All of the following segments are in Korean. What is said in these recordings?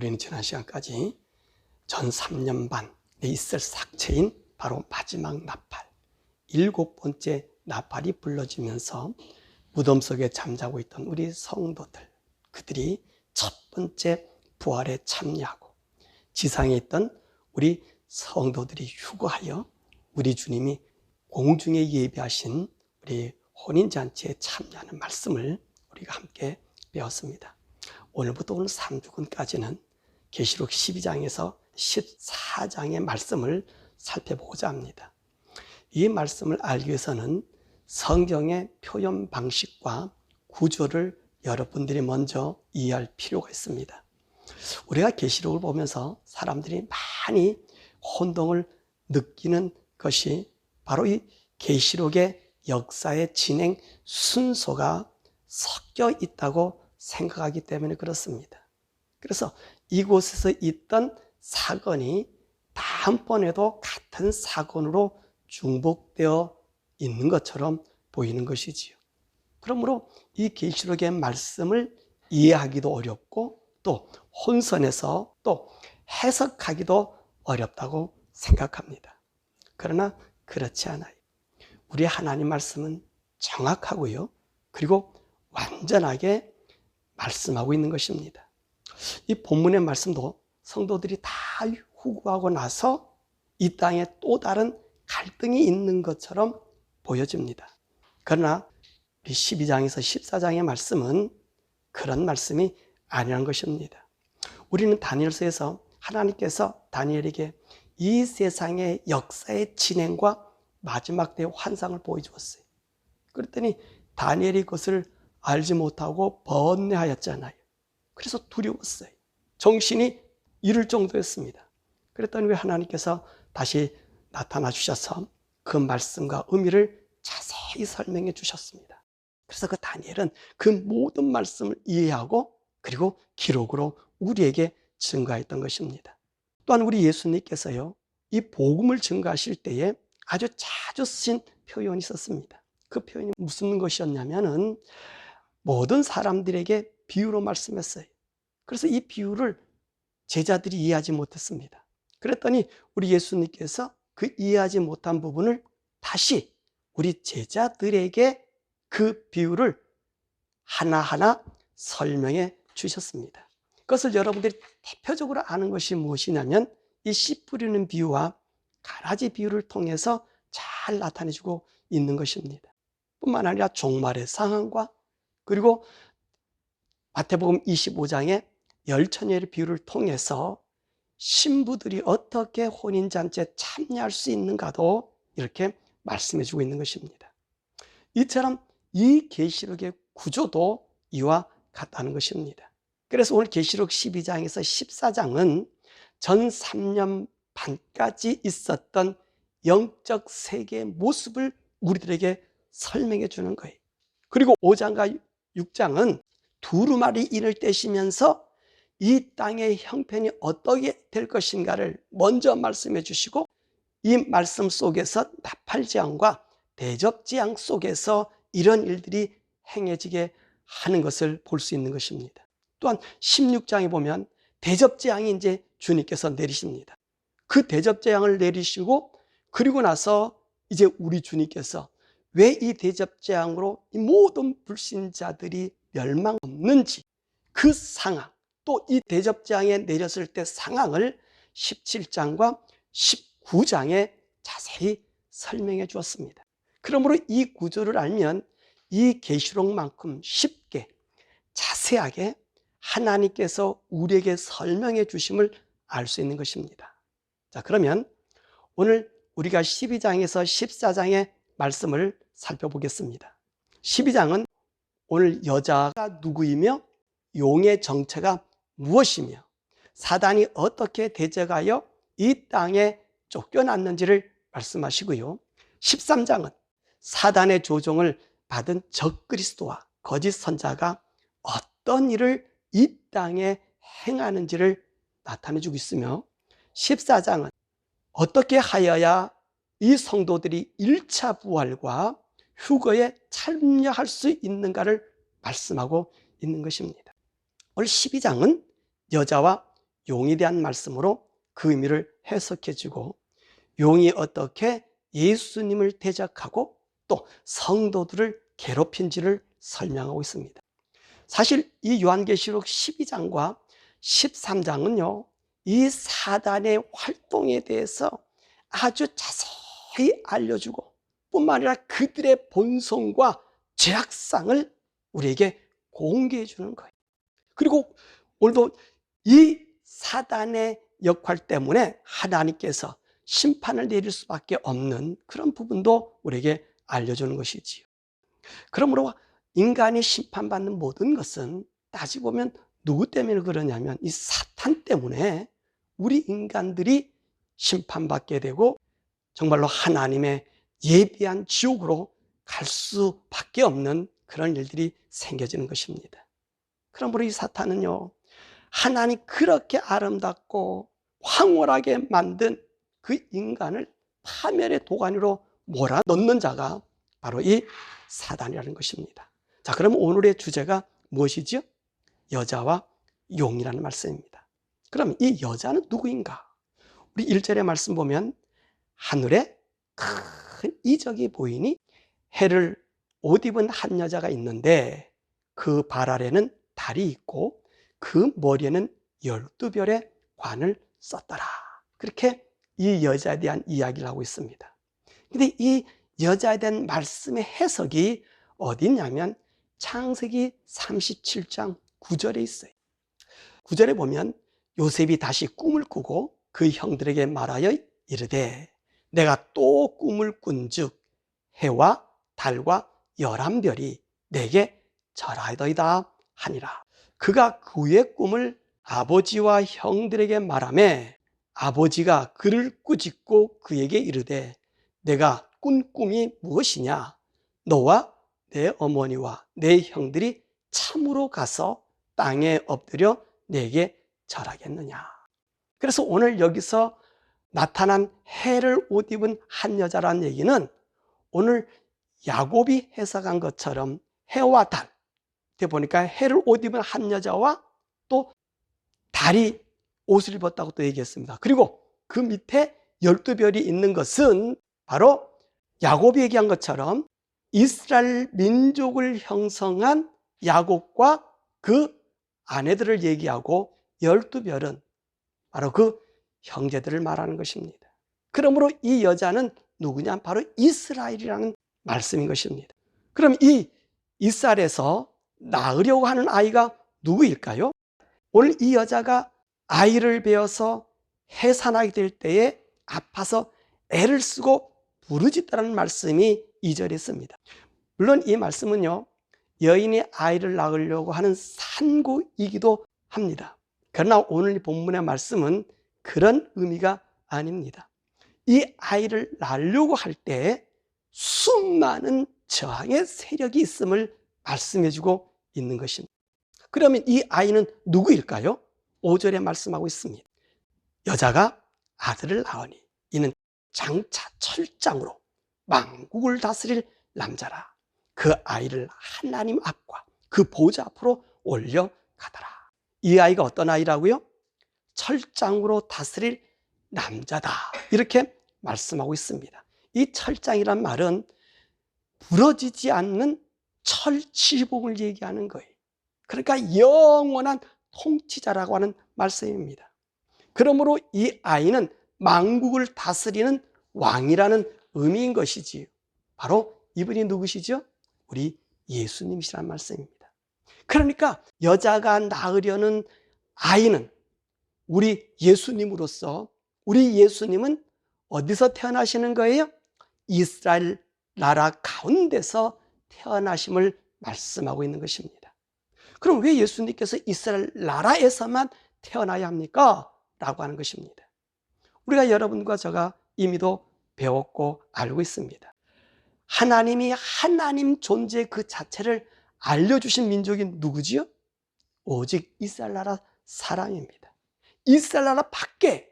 우리는 지난 시간까지 전 3년 반에 있을 삭체인 바로 마지막 나팔, 7번째 나팔이 불러지면서 무덤 속에 잠자고 있던 우리 성도들, 그들이 첫 번째 부활에 참여하고 지상에 있던 우리 성도들이 휴거하여 우리 주님이 공중에 예비하신 우리 혼인잔치에 참여하는 말씀을 우리가 함께 배웠습니다. 오늘부터 오늘 3주간까지는 계시록 12장에서 14장의 말씀을 살펴보고자 합니다. 이 말씀을 알기 위해서는 성경의 표현 방식과 구조를 여러분들이 먼저 이해할 필요가 있습니다. 우리가 계시록을 보면서 사람들이 많이 혼동을 느끼는 것이 바로 이 계시록의 역사의 진행 순서가 섞여 있다고 생각하기 때문에 그렇습니다. 그래서 이곳에서 있던 사건이 다음번에도 같은 사건으로 중복되어 있는 것처럼 보이는 것이지요. 그러므로 이 계시록의 말씀을 이해하기도 어렵고 또 혼선해서 또 해석하기도 어렵다고 생각합니다. 그러나 그렇지 않아요. 우리 하나님 말씀은 정확하고요. 그리고 완전하게 말씀하고 있는 것입니다. 이 본문의 말씀도 성도들이 다 후구하고 나서 이 땅에 또 다른 갈등이 있는 것처럼 보여집니다. 그러나 우리 12장에서 14장의 말씀은 그런 말씀이 아니라는 것입니다. 우리는 다니엘서에서 하나님께서 다니엘에게 이 세상의 역사의 진행과 마지막 때의 환상을 보여주었어요. 그랬더니 다니엘이 그것을 알지 못하고 번뇌하였잖아요. 그래서 두려웠어요. 정신이 잃을 정도였습니다. 그랬더니 왜 하나님께서 다시 나타나 주셔서 그 말씀과 의미를 자세히 설명해 주셨습니다. 그래서 그 다니엘은 그 모든 말씀을 이해하고 그리고 기록으로 우리에게 증거했던 것입니다. 또한 우리 예수님께서요, 이 복음을 증거하실 때에 아주 자주 쓰신 표현이 있었습니다. 그 표현이 무슨 것이었냐면은 모든 사람들에게 비유로 말씀했어요. 그래서 이 비유를 제자들이 이해하지 못했습니다. 그랬더니 우리 예수님께서 그 이해하지 못한 부분을 다시 우리 제자들에게 그 비유를 하나하나 설명해 주셨습니다. 그것을 여러분들이 대표적으로 아는 것이 무엇이냐면 이 씨 뿌리는 비유와 가라지 비유를 통해서 잘 나타내주고 있는 것입니다. 뿐만 아니라 종말의 상황과 그리고 마태복음 25장의 열처녀의 비유를 통해서 신부들이 어떻게 혼인잔치에 참여할 수 있는가도 이렇게 말씀해 주고 있는 것입니다. 이처럼 이 계시록의 구조도 이와 같다는 것입니다. 그래서 오늘 계시록 12장에서 14장은 전 3년 반까지 있었던 영적 세계의 모습을 우리들에게 설명해 주는 거예요. 그리고 5장과 6장은 두루마리 인을 떼시면서 이 땅의 형편이 어떻게 될 것인가를 먼저 말씀해 주시고 이 말씀 속에서 나팔재앙과 대접재앙 속에서 이런 일들이 행해지게 하는 것을 볼 수 있는 것입니다. 또한 16장에 보면 대접재앙이 이제 주님께서 내리십니다. 그 대접재앙을 내리시고 그리고 나서 이제 우리 주님께서 왜 이 대접재앙으로 이 모든 불신자들이 멸망 없는지 그 상황 또 이 대접재앙에 내렸을 때 상황을 17장과 19장에 자세히 설명해 주었습니다. 그러므로 이 구조를 알면 이 계시록만큼 쉽게 자세하게 하나님께서 우리에게 설명해 주심을 알 수 있는 것입니다. 자, 그러면 오늘 우리가 12장에서 14장의 말씀을 살펴보겠습니다. 12장은 오늘 여자가 누구이며 용의 정체가 무엇이며 사단이 어떻게 대적하여 이 땅에 쫓겨났는지를 말씀하시고요. 13장은 사단의 조종을 받은 적그리스도와 거짓 선자가 어떤 일을 이 땅에 행하는지를 나타내주고 있으며 14장은 어떻게 하여야 이 성도들이 1차 부활과 휴거에 참여할 수 있는가를 말씀하고 있는 것입니다. 오늘 12장은 여자와 용에 대한 말씀으로 그 의미를 해석해 주고, 용이 어떻게 예수님을 대적하고 또 성도들을 괴롭힌지를 설명하고 있습니다. 사실 이 요한계시록 12장과 13장은요, 이 사단의 활동에 대해서 아주 자세히 알려주고, 뿐만 아니라 그들의 본성과 죄악상을 우리에게 공개해 주는 거예요. 그리고 오늘도 이 사단의 역할 때문에 하나님께서 심판을 내릴 수밖에 없는 그런 부분도 우리에게 알려주는 것이지요. 그러므로 인간이 심판받는 모든 것은 따지고 보면 누구 때문에 그러냐면 이 사탄 때문에 우리 인간들이 심판받게 되고 정말로 하나님의 예비한 지옥으로 갈 수밖에 없는 그런 일들이 생겨지는 것입니다. 그러므로 이 사탄은요, 하나님 그렇게 아름답고 황홀하게 만든 그 인간을 파멸의 도가니로 몰아넣는 자가 바로 이 사단이라는 것입니다. 자, 그럼 오늘의 주제가 무엇이죠? 여자와 용이라는 말씀입니다. 그럼 이 여자는 누구인가? 우리 1절의 말씀 보면 하늘에 큰 이적이 보이니 해를 옷 입은 한 여자가 있는데 그 발 아래는 달이 있고 그 머리에는 12별의 관을 썼더라. 그렇게 이 여자에 대한 이야기를 하고 있습니다. 근데 이 여자에 대한 말씀의 해석이 어디 있냐면 창세기 37장 9절에 있어요. 9절에 보면 요셉이 다시 꿈을 꾸고 그 형들에게 말하여 이르되 내가 또 꿈을 꾼즉 해와 달과 11별이 내게 절하더이다 하니라. 그가 그의 꿈을 아버지와 형들에게 말하매 아버지가 그를 꾸짖고 그에게 이르되 내가 꾼 꿈이 무엇이냐? 너와 내 어머니와 내 형들이 참으로 가서 땅에 엎드려 내게 절하겠느냐? 그래서 오늘 여기서 나타난 해를 옷 입은 한 여자라는 얘기는 오늘 야곱이 해석한 것처럼 해와 달, 보니까 해를 옷 입은 한 여자와 또 달이 옷을 입었다고 또 얘기했습니다. 그리고 그 밑에 12별이 있는 것은 바로 야곱이 얘기한 것처럼 이스라엘 민족을 형성한 야곱과 그 아내들을 얘기하고 12별은 바로 그 형제들을 말하는 것입니다. 그러므로 이 여자는 누구냐? 바로 이스라엘이라는 말씀인 것입니다. 그럼 이 이스라엘에서 낳으려고 하는 아이가 누구일까요? 오늘 이 여자가 아이를 베어서 해산하게 될 때에 아파서 애를 쓰고 부르짖다라는 말씀이 2절에 있습니다. 물론 이 말씀은요, 여인이 아이를 낳으려고 하는 산고이기도 합니다. 그러나 오늘 본문의 말씀은 그런 의미가 아닙니다. 이 아이를 낳으려고 할 때 수많은 저항의 세력이 있음을 말씀해주고 있는 것입니다. 그러면 이 아이는 누구일까요? 5절에 말씀하고 있습니다. 여자가 아들을 낳으니 이는 장차 철장으로 만국을 다스릴 남자라. 그 아이를 하나님 앞과 그 보좌 앞으로 올려가더라. 이 아이가 어떤 아이라고요? 철장으로 다스릴 남자다. 이렇게 말씀하고 있습니다. 이 철장이란 말은 부러지지 않는 철지봉을 얘기하는 거예요. 그러니까 영원한 통치자라고 하는 말씀입니다. 그러므로 이 아이는 만국을 다스리는 왕이라는 의미인 것이지요. 바로 이분이 누구시죠? 우리 예수님이시란 말씀입니다. 그러니까 여자가 낳으려는 아이는 우리 예수님으로서 우리 예수님은 어디서 태어나시는 거예요? 이스라엘 나라 가운데서 태어나심을 말씀하고 있는 것입니다. 그럼 왜 예수님께서 이스라엘 나라에서만 태어나야 합니까? 라고 하는 것입니다. 우리가 여러분과 제가 이미도 배웠고 알고 있습니다. 하나님이 하나님 존재 그 자체를 알려주신 민족이 누구지요? 오직 이스라엘 나라 사람입니다. 이스라엘 나라 밖에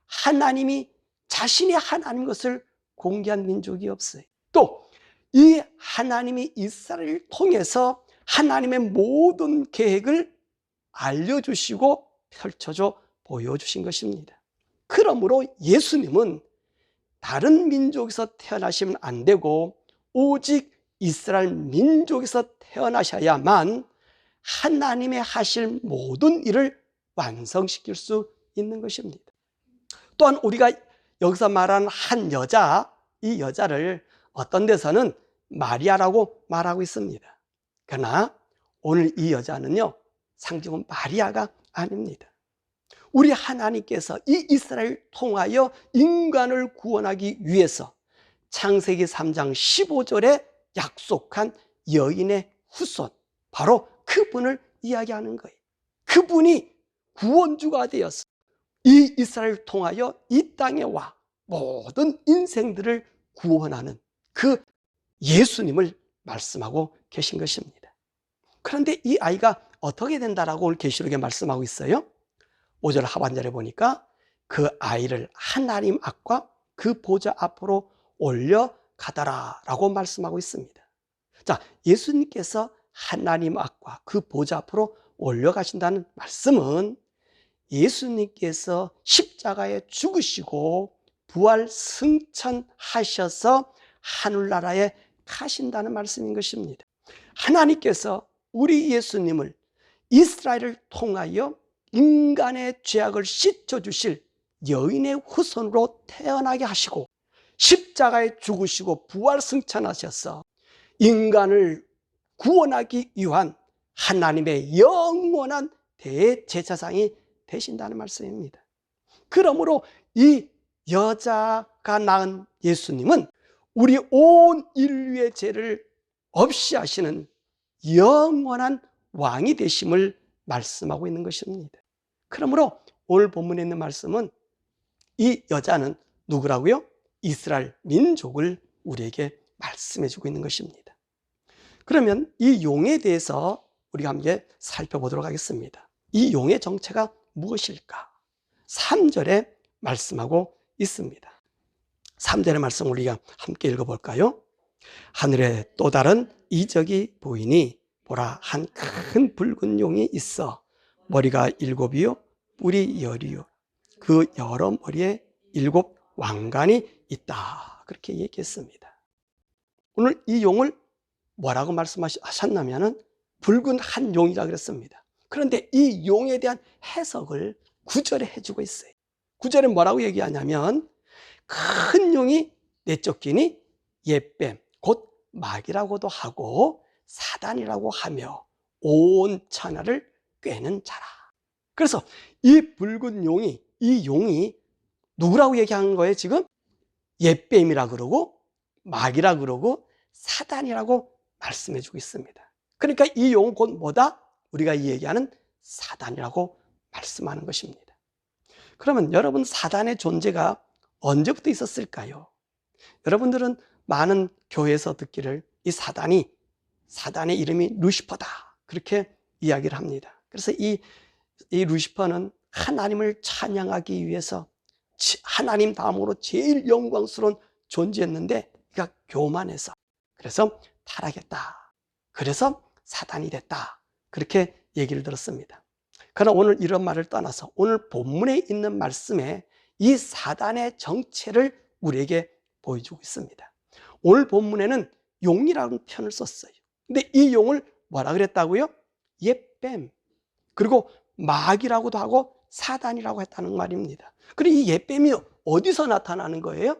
하나님이 자신이 하나님 것을 공개한 민족이 없어요. 또 이 하나님이 이스라엘을 통해서 하나님의 모든 계획을 알려주시고 펼쳐줘 보여주신 것입니다. 그러므로 예수님은 다른 민족에서 태어나시면 안 되고 오직 이스라엘 민족에서 태어나셔야만 하나님의 하실 모든 일을 완성시킬 수 있는 것입니다. 또한 우리가 여기서 말하는 한 여자, 이 여자를 어떤 데서는 마리아라고 말하고 있습니다. 그러나 오늘 이 여자는요, 상징은 마리아가 아닙니다. 우리 하나님께서 이 이스라엘을 통하여 인간을 구원하기 위해서 창세기 3장 15절에 약속한 여인의 후손, 바로 그분을 이야기하는 거예요. 그분이 구원주가 되어서 이 이스라엘을 통하여 이 땅에 와 모든 인생들을 구원하는 그 예수님을 말씀하고 계신 것입니다. 그런데 이 아이가 어떻게 된다라고 오늘 계시록에 말씀하고 있어요. 5절 하반절에 보니까 그 아이를 하나님 앞과 그 보좌 앞으로 올려가더라라고 말씀하고 있습니다. 자, 예수님께서 하나님 앞과 그 보좌 앞으로 올려가신다는 말씀은 예수님께서 십자가에 죽으시고 부활 승천하셔서 하늘나라에 가신다는 말씀인 것입니다. 하나님께서 우리 예수님을 이스라엘을 통하여 인간의 죄악을 씻어주실 여인의 후손으로 태어나게 하시고 십자가에 죽으시고 부활 승천하셔서 인간을 구원하기 위한 하나님의 영원한 대제사장이 되신다는 말씀입니다. 그러므로 이 여자가 낳은 예수님은 우리 온 인류의 죄를 없이 하시는 영원한 왕이 되심을 말씀하고 있는 것입니다. 그러므로 오늘 본문에 있는 말씀은 이 여자는 누구라고요? 이스라엘 민족을 우리에게 말씀해 주고 있는 것입니다. 그러면 이 용에 대해서 우리가 함께 살펴보도록 하겠습니다. 이 용의 정체가 무엇일까? 3절에 말씀하고 있습니다. 3절의 말씀 우리가 함께 읽어볼까요? 하늘에 또 다른 이적이 보이니 보라, 한 큰 붉은 용이 있어 머리가 7이요 뿔이 10이요 그 여러 머리에 7 왕관이 있다, 그렇게 얘기했습니다. 오늘 이 용을 뭐라고 말씀하셨냐면 붉은 한 용이라고 그랬습니다. 그런데 이 용에 대한 해석을 9절에 해주고 있어요. 9절에 뭐라고 얘기하냐면 큰 용이 내쫓기니 옛뱀 곧 마귀라고도 하고 사단이라고 하며 온 천하를 꿰는 자라. 그래서 이 붉은 용이, 이 용이 누구라고 얘기하는 거예요? 지금 옛뱀이라 그러고 마귀라 그러고 사단이라고 말씀해 주고 있습니다. 그러니까 이 용은 곧 뭐다? 우리가 이 얘기하는 사단이라고 말씀하는 것입니다. 그러면 여러분, 사단의 존재가 언제부터 있었을까요? 여러분들은 많은 교회에서 듣기를 이 사단의 이름이 루시퍼다, 그렇게 이야기를 합니다. 그래서 이 루시퍼는 하나님을 찬양하기 위해서 하나님 다음으로 제일 영광스러운 존재였는데 그가 교만해서 그래서 타락했다, 그래서 사단이 됐다, 그렇게 얘기를 들었습니다. 그러나 오늘 이런 말을 떠나서 오늘 본문에 있는 말씀에 이 사단의 정체를 우리에게 보여주고 있습니다. 오늘 본문에는 용이라는 표현을 썼어요. 근데 이 용을 뭐라 그랬다고요? 옛뱀, 그리고 마귀라고도 하고 사단이라고 했다는 말입니다. 그리고 이 옛뱀이 어디서 나타나는 거예요?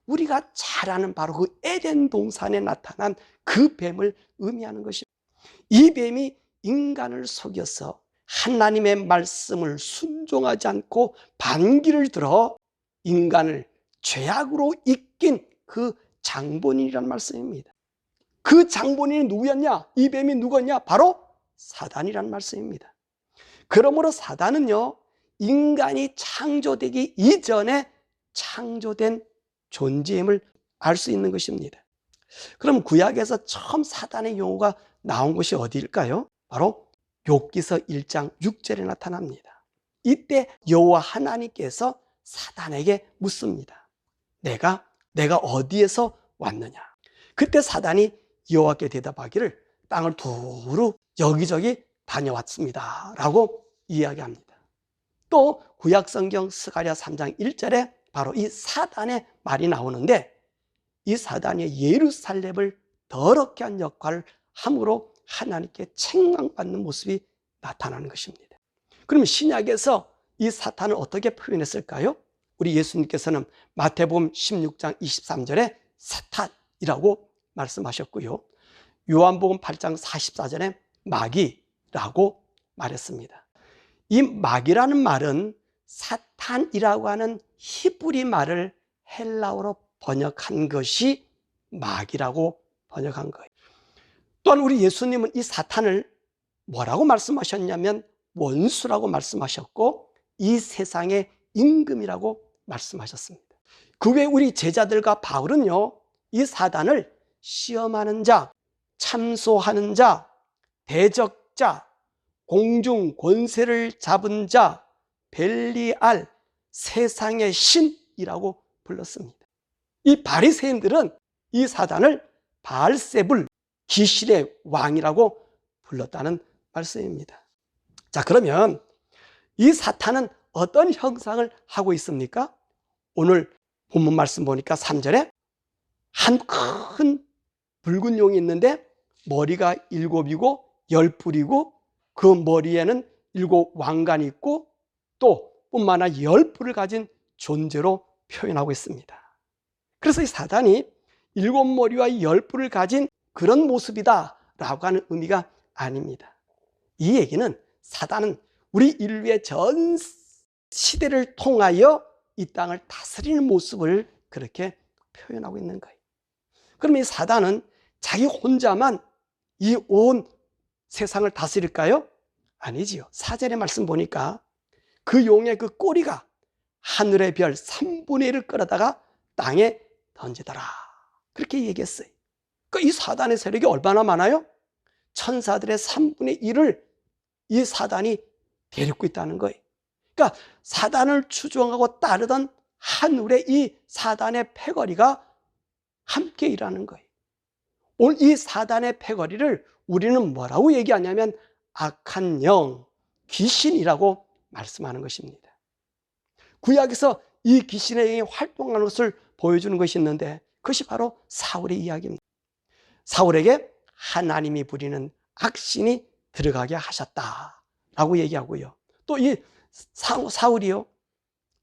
우리가 잘 아는 바로 그 에덴 동산에 나타난 그 뱀을 의미하는 것입니다. 이 뱀이 인간을 속여서 하나님의 말씀을 순종하지 않고 반기를 들어 인간을 죄악으로 이끈 그 장본인이라는 말씀입니다. 그 장본인이 누구였냐? 이 뱀이 누구였냐? 바로 사단이라는 말씀입니다. 그러므로 사단은요, 인간이 창조되기 이전에 창조된 존재임을 알 수 있는 것입니다. 그럼 구약에서 처음 사단의 용어가 나온 곳이 어디일까요? 바로 욥기서 1장 6절에 나타납니다. 이때 여호와 하나님께서 사단에게 묻습니다. 내가 어디에서 왔느냐? 그때 사단이 여호와께 대답하기를 땅을 두루 여기저기 다녀왔습니다 라고 이야기합니다. 또 구약성경 스가랴 3장 1절에 바로 이 사단의 말이 나오는데, 이 사단이 예루살렘을 더럽게 한 역할을 함으로 하나님께 책망받는 모습이 나타나는 것입니다. 그럼 신약에서 이 사탄을 어떻게 표현했을까요? 우리 예수님께서는 마태복음 16장 23절에 사탄이라고 말씀하셨고요, 요한복음 8장 44절에 마귀라고 말했습니다. 이 마귀라는 말은 사탄이라고 하는 히브리 말을 헬라어로 번역한 것이 마귀라고 번역한 거예요. 또한 우리 예수님은 이 사탄을 뭐라고 말씀하셨냐면 원수라고 말씀하셨고, 이 세상의 임금이라고 말씀하셨습니다. 그 외에 우리 제자들과 바울은요, 이 사단을 시험하는 자, 참소하는 자, 대적자, 공중 권세를 잡은 자, 벨리알, 세상의 신이라고 불렀습니다. 이 바리새인들은 이 사단을 바알세불, 귀신의 왕이라고 불렀다는 말씀입니다. 자, 그러면 이 사탄은 어떤 형상을 하고 있습니까? 오늘 본문 말씀 보니까 3절에 한 큰 붉은 용이 있는데 머리가 7이고 10뿔이고 그 머리에는 7 왕관이 있고 또 뿐만 아니라 10뿔을 가진 존재로 표현하고 있습니다. 그래서 이 사단이 7머리와 10뿔을 가진 그런 모습이다 라고 하는 의미가 아닙니다. 이 얘기는 사단은 우리 인류의 전 시대를 통하여 이 땅을 다스리는 모습을 그렇게 표현하고 있는 거예요. 그럼 이 사단은 자기 혼자만 이 온 세상을 다스릴까요? 아니지요. 4절의 말씀 보니까 그 용의 그 꼬리가 하늘의 별 3분의 1을 끌어다가 땅에 던지더라, 그렇게 얘기했어요. 그러니까 이 사단의 세력이 얼마나 많아요? 천사들의 3분의 1을 이 사단이 데리고 있다는 거예요. 그러니까 사단을 추종하고 따르던 하늘의 이 사단의 패거리가 함께 일하는 거예요. 오늘 이 사단의 패거리를 우리는 뭐라고 얘기하냐면 악한 영, 귀신이라고 말씀하는 것입니다. 구약에서 이 귀신의 영이 활동하는 것을 보여주는 것이 있는데 그것이 바로 사울의 이야기입니다. 사울에게 하나님이 부리는 악신이 들어가게 하셨다라고 얘기하고요, 또 이 사울이요,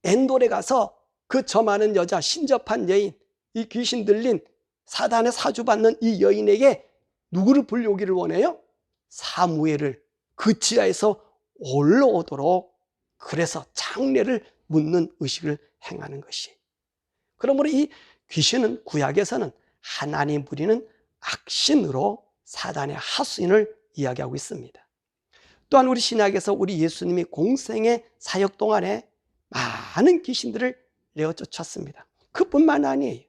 엔돌에 가서 그 점하는 여자, 신접한 여인, 이 귀신 들린 사단의 사주받는 이 여인에게 누구를 불려오기를 원해요? 사무엘을 그 지하에서 올라오도록, 그래서 장례를 묻는 의식을 행하는 것이. 그러므로 이 귀신은 구약에서는 하나님 부리는 악신으로 사단의 하수인을 이야기하고 있습니다. 또한 우리 신약에서 우리 예수님이 공생의 사역 동안에 많은 귀신들을 내어 쫓았습니다. 그뿐만 아니에요.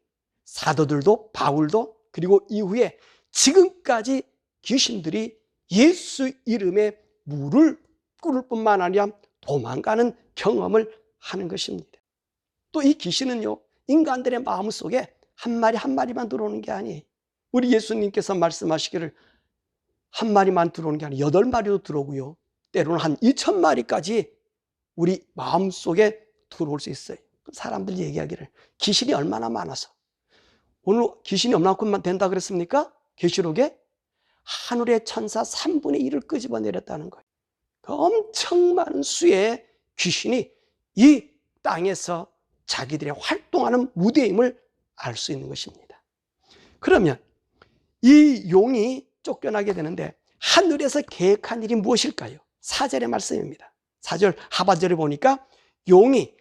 사도들도, 바울도, 그리고 이후에 지금까지 귀신들이 예수 이름에 물을 끓을 뿐만 아니라 도망가는 경험을 하는 것입니다. 또 이 귀신은요, 인간들의 마음속에 한 마리 한 마리만 들어오는 게 아니에요. 우리 예수님께서 말씀하시기를 한 마리만 들어오는 게 아니라 8마리도 들어오고요, 때로는 한 2000마리까지 우리 마음속에 들어올 수 있어요. 사람들이 얘기하기를 귀신이 얼마나 많아서, 오늘 귀신이 얼마큼만 된다 그랬습니까? 계시록에 하늘의 천사 3분의 1을 끄집어 내렸다는 거예요. 그 엄청 많은 수의 귀신이 이 땅에서 자기들의 활동하는 무대임을 알 수 있는 것입니다. 그러면 이 용이 쫓겨나게 되는데 하늘에서 계획한 일이 무엇일까요? 4절의 말씀입니다. 4절 하반절에 보니까 용이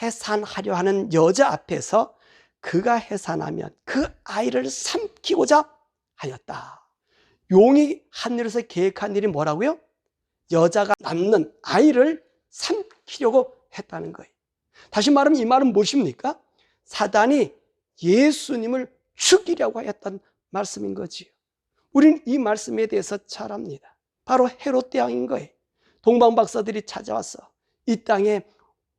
해산하려 하는 여자 앞에서 그가 해산하면 그 아이를 삼키고자 하였다. 용이 하늘에서 계획한 일이 뭐라고요? 여자가 낳는 아이를 삼키려고 했다는 거예요. 다시 말하면 이 말은 무엇입니까? 사단이 예수님을 죽이려고 했던 말씀인 거지요. 우리는 이 말씀에 대해서 잘 압니다. 바로 헤롯 왕인 거예요. 동방박사들이 찾아와서 이 땅에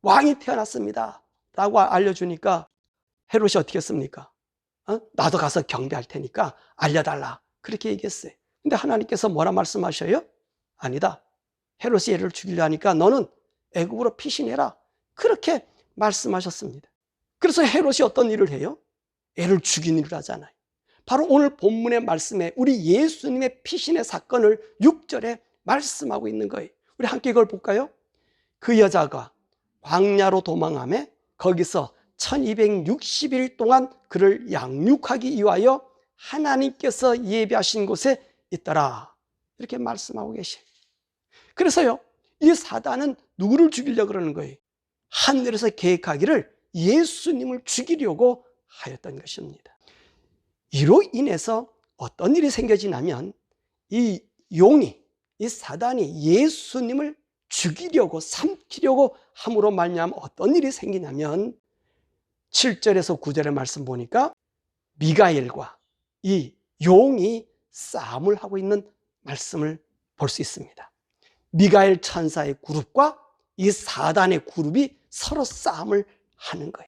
왕이 태어났습니다 라고 알려주니까 헤롯이 어떻게 했습니까? 나도 가서 경배할 테니까 알려달라, 그렇게 얘기했어요. 근데 하나님께서 뭐라 말씀하셔요? 아니다, 헤롯이 얘를 죽이려 하니까 너는 애굽으로 피신해라. 그렇게 말씀하셨습니다. 그래서 헤롯이 어떤 일을 해요? 애를 죽인 일을 하잖아요. 바로 오늘 본문의 말씀에 우리 예수님의 피신의 사건을 6절에 말씀하고 있는 거예요. 우리 함께 이걸 볼까요? 그 여자가 광야로 도망하며 거기서 1260일 동안 그를 양육하기 위하여 하나님께서 예비하신 곳에 있더라. 이렇게 말씀하고 계셔요. 그래서요, 이 사단은 누구를 죽이려고 그러는 거예요? 하늘에서 계획하기를 예수님을 죽이려고 하였던 것입니다. 이로 인해서 어떤 일이 생겨지냐면 이 용이, 이 사단이 예수님을 죽이려고 삼키려고 함으로 말미암아 어떤 일이 생기냐면 7절에서 9절의 말씀 보니까 미가엘과 이 용이 싸움을 하고 있는 말씀을 볼 수 있습니다. 미가엘 천사의 그룹과 이 사단의 그룹이 서로 싸움을 하는 거예요.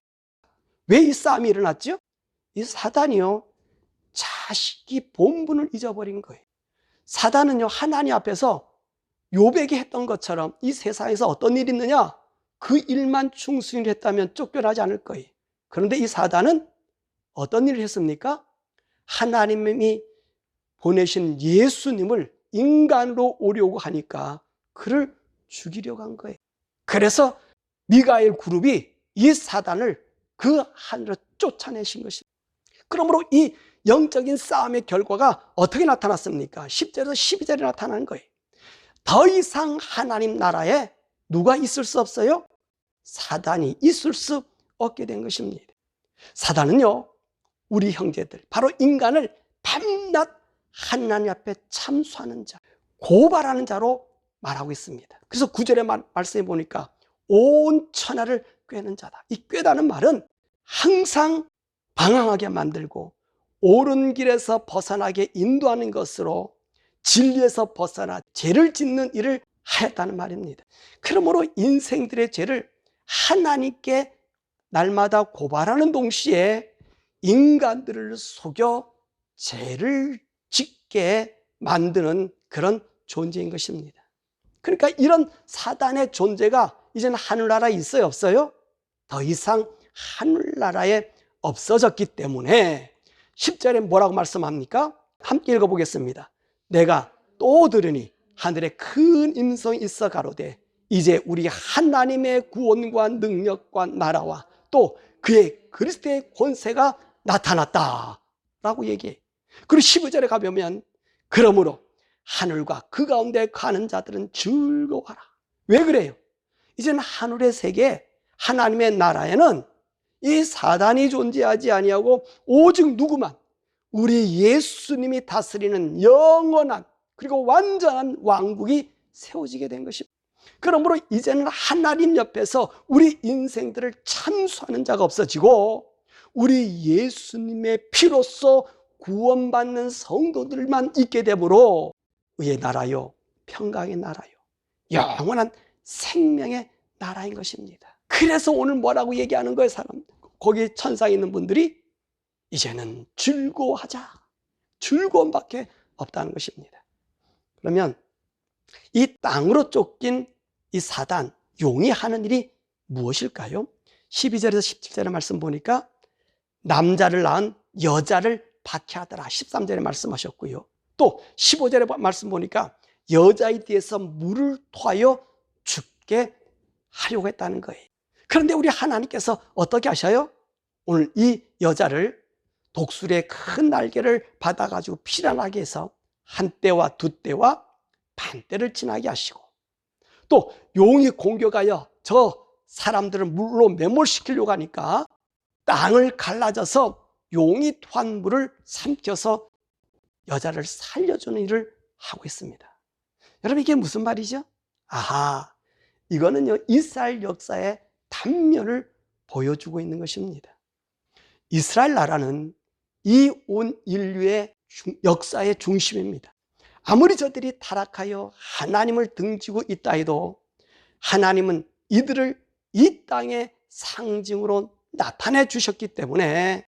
왜 이 싸움이 일어났죠? 이 사단이요, 자식이 본분을 잊어버린 거예요. 사단은요, 하나님 앞에서 욥에게 했던 것처럼 이 세상에서 어떤 일이 있느냐, 그 일만 충실히 했다면 쫓겨나지 않을 거예요. 그런데 이 사단은 어떤 일을 했습니까? 하나님이 보내신 예수님을 인간으로 오려고 하니까 그를 죽이려고 한 거예요. 그래서 미가엘 그룹이 이 사단을 그 하늘로 쫓아내신 것입니다. 그러므로 이 영적인 싸움의 결과가 어떻게 나타났습니까? 10절에서 12절에 나타난 거예요. 더 이상 하나님 나라에 누가 있을 수 없어요? 사단이 있을 수 없게 된 것입니다. 사단은요, 우리 형제들, 바로 인간을 밤낮 하나님 앞에 참수하는 자, 고발하는 자로 말하고 있습니다. 그래서 9절에 말씀해 보니까 온 천하를 꿰는 자다. 이 꿰다는 말은 항상 방황하게 만들고 옳은 길에서 벗어나게 인도하는 것으로 진리에서 벗어나 죄를 짓는 일을 하였다는 말입니다. 그러므로 인생들의 죄를 하나님께 날마다 고발하는 동시에 인간들을 속여 죄를 짓게 만드는 그런 존재인 것입니다. 그러니까 이런 사단의 존재가 이제는 하늘나라에 있어요, 없어요? 더 이상 하늘나라에 없어졌기 때문에 10절에 뭐라고 말씀합니까? 함께 읽어보겠습니다. 내가 또 들으니 하늘에 큰 음성이 있어 가로되 이제 우리 하나님의 구원과 능력과 나라와 또 그의 그리스도의 권세가 나타났다 라고 얘기해. 그리고 12절에 가보면 그러므로 하늘과 그 가운데 가는 자들은 즐거워하라. 왜 그래요? 이제는 하늘의 세계, 하나님의 나라에는 이 사단이 존재하지 아니하고 오직 누구만, 우리 예수님이 다스리는 영원한 그리고 완전한 왕국이 세워지게 된 것입니다. 그러므로 이제는 하나님 옆에서 우리 인생들을 참수하는 자가 없어지고 우리 예수님의 피로써 구원받는 성도들만 있게 되므로 의의 나라요, 평강의 나라요, 영원한 생명의 나라인 것입니다. 그래서 오늘 뭐라고 얘기하는 거예요, 사람? 거기 천상에 있는 분들이 이제는 즐거워하자. 즐거움밖에 없다는 것입니다. 그러면 이 땅으로 쫓긴 이 사단, 용이 하는 일이 무엇일까요? 12절에서 17절의 말씀 보니까 남자를 낳은 여자를 박해하더라. 13절에 말씀하셨고요. 또 15절의 말씀 보니까 여자의 뒤에서 물을 토하여 죽게 하려고 했다는 거예요. 그런데 우리 하나님께서 어떻게 하셔요? 오늘 이 여자를 독수리의 큰 날개를 받아가지고 피란하게 해서 한 떼와 두 떼와 반 떼를 지나게 하시고 또 용이 공격하여 저 사람들을 물로 매몰시키려고 하니까 땅을 갈라져서 용이 토한 물을 삼켜서 여자를 살려주는 일을 하고 있습니다. 여러분 이게 무슨 말이죠? 아하, 이거는요 이스라엘 역사의 단면을 보여주고 있는 것입니다. 이스라엘 나라는 이 온 인류의 역사의 중심입니다. 아무리 저들이 타락하여 하나님을 등지고 있다 해도 하나님은 이들을 이 땅의 상징으로 나타내 주셨기 때문에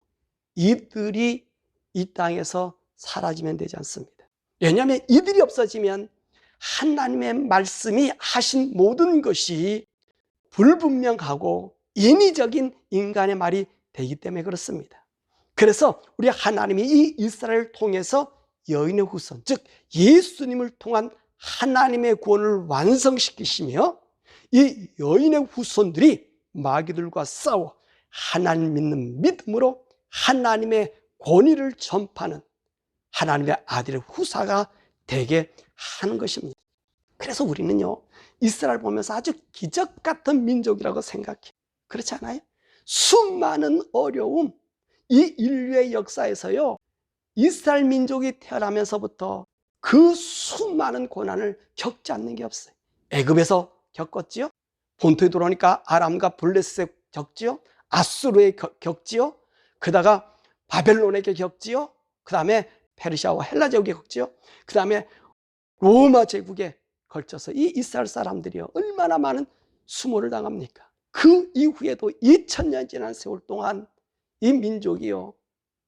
이들이 이 땅에서 사라지면 되지 않습니다. 왜냐하면 이들이 없어지면 하나님의 말씀이 하신 모든 것이 불분명하고 인위적인 인간의 말이 되기 때문에 그렇습니다. 그래서 우리 하나님이 이 이스라엘을 통해서 여인의 후손, 즉 예수님을 통한 하나님의 구원을 완성시키시며 이 여인의 후손들이 마귀들과 싸워 하나님 믿는 믿음으로 하나님의 권위를 전파하는 하나님의 아들의 후사가 되게 하는 것입니다. 그래서 우리는요, 이스라엘 보면서 아주 기적 같은 민족이라고 생각해요. 그렇지 않아요? 수많은 어려움, 이 인류의 역사에서요, 이스라엘 민족이 태어나면서부터 그 수많은 고난을 겪지 않는 게 없어요. 애굽에서 겪었지요. 본토에 들어오니까 아람과 블레셋에 겪지요. 아수르에 겪지요. 그다가 바벨론에게 겪지요. 그 다음에 페르시아와 헬라 제국에 겪지요. 그 다음에 로마 제국에 걸쳐서 이 이스라엘 사람들이요, 얼마나 많은 수모를 당합니까? 그 이후에도 2000년 지난 세월 동안 이 민족이요,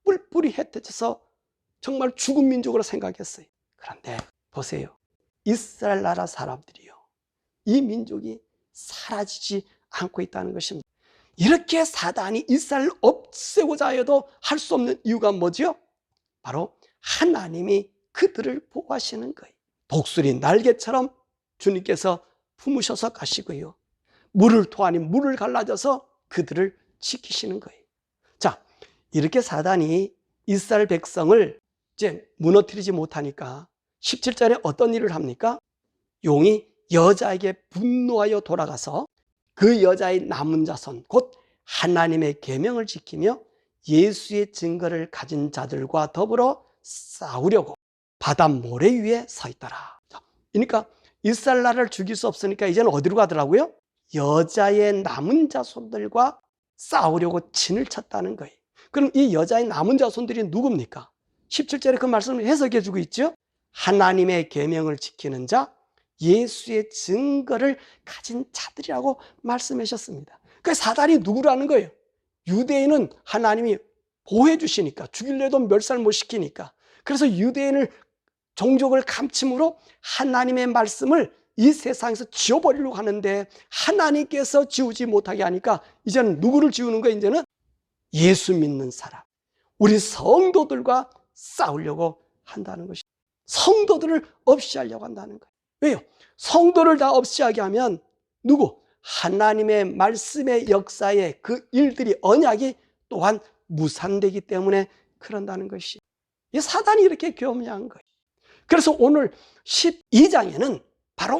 뿔뿔이 흩어져서 정말 죽은 민족으로 생각했어요. 그런데 보세요, 이스라엘 나라 사람들이요, 이 민족이 사라지지 않고 있다는 것입니다. 이렇게 사단이 이스라엘을 없애고자 해도 할 수 없는 이유가 뭐죠? 바로 하나님이 그들을 보호하시는 거예요. 독수리 날개처럼 주님께서 품으셔서 가시고요, 물을 토하니 물을 갈라져서 그들을 지키시는 거예요. 자, 이렇게 사단이 이스라엘 백성을 이제 무너뜨리지 못하니까 17절에 어떤 일을 합니까? 용이 여자에게 분노하여 돌아가서 그 여자의 남은 자손, 곧 하나님의 계명을 지키며 예수의 증거를 가진 자들과 더불어 싸우려고 바다 모래 위에 서 있더라. 그러니까 이스라엘 나라를 죽일 수 없으니까 이제는 어디로 가더라고요? 여자의 남은 자손들과 싸우려고 진을 쳤다는 거예요. 그럼 이 여자의 남은 자손들이 누굽니까? 17절에 그 말씀을 해석해 주고 있죠. 하나님의 계명을 지키는 자, 예수의 증거를 가진 자들이라고 말씀하셨습니다. 그러니까 사단이 누구라는 거예요? 유대인은 하나님이 보호해 주시니까, 죽일려 해도 멸살 못 시키니까. 그래서 유대인을, 종족을 감침으로 하나님의 말씀을 이 세상에서 지워버리려고 하는데 하나님께서 지우지 못하게 하니까 이제는 누구를 지우는 거예요? 이제는 예수 믿는 사람, 우리 성도들과 싸우려고 한다는 것입니다. 성도들을 없이 하려고 한다는 거예요. 왜요? 성도를 다 없이 하게 하면 누구? 하나님의 말씀의 역사에 그 일들이, 언약이 또한 무산되기 때문에 그런다는 것이, 이 사단이 이렇게 교묘한 거예요. 그래서 오늘 12장에는 바로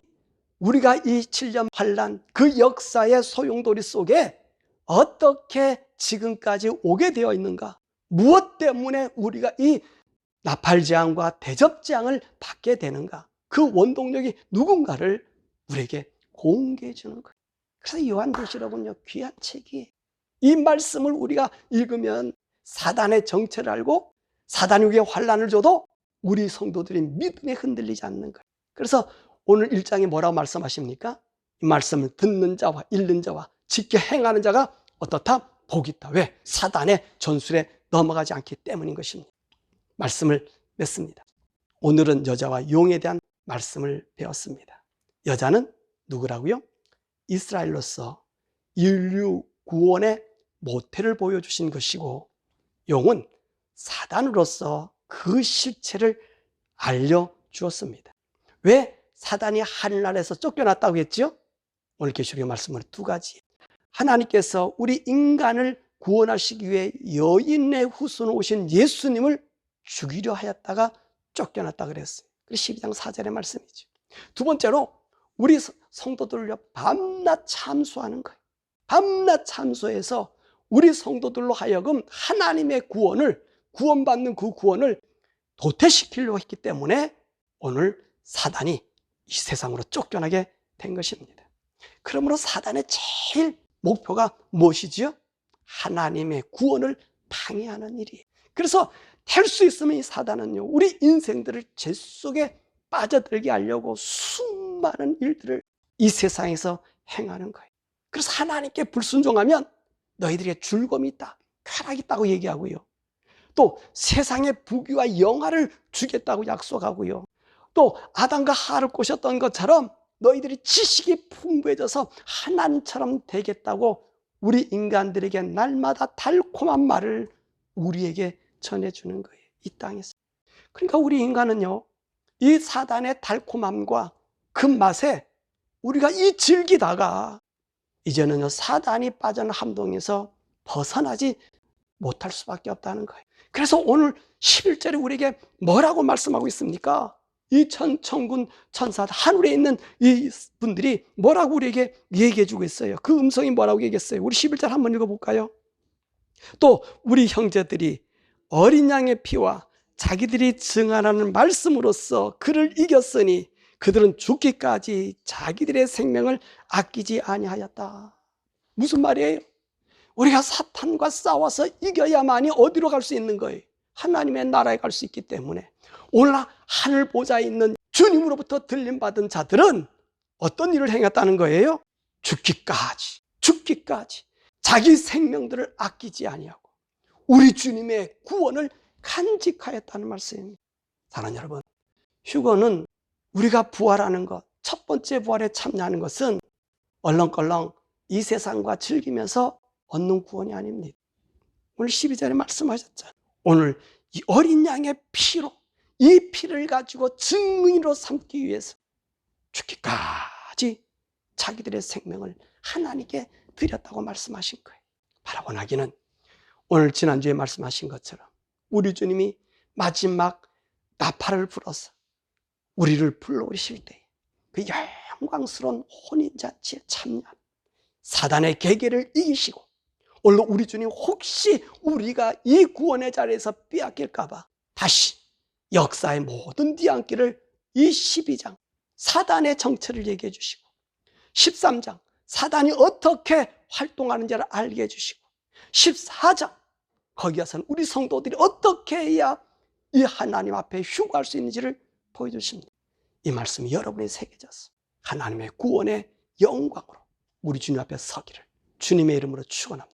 우리가 이 7년 환란, 그 역사의 소용돌이 속에 어떻게 지금까지 오게 되어 있는가, 무엇 때문에 우리가 이 나팔재앙과 대접재앙을 받게 되는가, 그 원동력이 누군가를 우리에게 공개해 주는 거예요. 그래서 요한계시록은요, 귀한 책이에요. 이 말씀을 우리가 읽으면 사단의 정체를 알고 사단이 우리에게 환란을 줘도 우리 성도들이 믿음에 흔들리지 않는 거예요. 그래서 오늘 1장에 뭐라고 말씀하십니까? 이 말씀을 듣는 자와 읽는 자와 지켜 행하는 자가 어떻다? 복이 있다. 왜? 사단의 전술에 넘어가지 않기 때문인 것입니다. 말씀을 맺습니다. 오늘은 여자와 용에 대한 말씀을 배웠습니다. 여자는 누구라고요? 이스라엘로서 인류 구원의 모태를 보여주신 것이고, 용은 사단으로서 그 실체를 알려주었습니다. 왜 사단이 하늘나라에서 쫓겨났다고 했죠? 오늘 계시록의 말씀은 두 가지. 하나님께서 우리 인간을 구원하시기 위해 여인의 후손으로 오신 예수님을 죽이려 하였다가 쫓겨났다 그랬어요. 12장 4절의 말씀이죠. 두 번째로 우리 성도들을 밤낮 참수하는 거예요. 밤낮 참수해서 우리 성도들로 하여금 하나님의 구원을, 구원받는 그 구원을 도태시키려고 했기 때문에 오늘 사단이 이 세상으로 쫓겨나게 된 것입니다. 그러므로 사단의 제일 목표가 무엇이지요? 하나님의 구원을 방해하는 일이에요. 그래서 될 수 있으면 이 사단은요, 우리 인생들을 죄 속에 빠져들게 하려고 수많은 일들을 이 세상에서 행하는 거예요. 그래서 하나님께 불순종하면 너희들에게 즐거움이 있다, 쾌락이 있다고 얘기하고요, 또 세상의 부귀와 영화를 주겠다고 약속하고요, 또 아담과 하와를 꼬셨던 것처럼 너희들이 지식이 풍부해져서 하나님처럼 되겠다고 우리 인간들에게 날마다 달콤한 말을 우리에게 전해주는 거예요. 이 땅에서. 그러니까 우리 인간은요, 이 사단의 달콤함과 그 맛에 우리가 이 즐기다가 이제는요, 사단이 빠진 함동에서 벗어나지 못할 수밖에 없다는 거예요. 그래서 오늘 11절에 우리에게 뭐라고 말씀하고 있습니까? 이 천군 천사들, 하늘에 있는 이 분들이 뭐라고 우리에게 얘기해 주고 있어요? 그 음성이 뭐라고 얘기했어요? 우리 11절 한번 읽어볼까요? 또 우리 형제들이 어린 양의 피와 자기들이 증언하는 말씀으로써 그를 이겼으니 그들은 죽기까지 자기들의 생명을 아끼지 아니하였다. 무슨 말이에요? 우리가 사탄과 싸워서 이겨야만이 어디로 갈 수 있는 거예요? 하나님의 나라에 갈 수 있기 때문에 오늘 하늘 보좌에 있는 주님으로부터 들림받은 자들은 어떤 일을 행했다는 거예요? 죽기까지 자기 생명들을 아끼지 아니하고 우리 주님의 구원을 간직하였다는 말씀입니다. 사랑하는 여러분, 휴거는 우리가 부활하는 것, 첫 번째 부활에 참여하는 것은 얼렁껄렁 이 세상과 즐기면서 얻는 구원이 아닙니다. 오늘 12절에 말씀하셨잖아요. 오늘 이 어린 양의 피로, 이 피를 가지고 증인으로 삼기 위해서 죽기까지 자기들의 생명을 하나님께 드렸다고 말씀하신 거예요. 바라고 나기는 오늘 지난주에 말씀하신 것처럼 우리 주님이 마지막 나팔을 불어서 우리를 불러오실 때 그 영광스러운 혼인잔치에 참여한 사단의 계계를 이기시고 오늘 우리 주님 혹시 우리가 이 구원의 자리에서 빼앗길까 봐 다시 역사의 모든 뒤안길을 이 12장 사단의 정체를 얘기해 주시고 13장 사단이 어떻게 활동하는지를 알게 해주시고 14장 거기 가서는 우리 성도들이 어떻게 해야 이 하나님 앞에 휴거할 수 있는지를 보여주십니다. 이 말씀이 여러분의 새겨져서 하나님의 구원의 영광으로 우리 주님 앞에 서기를 주님의 이름으로 축원합니다.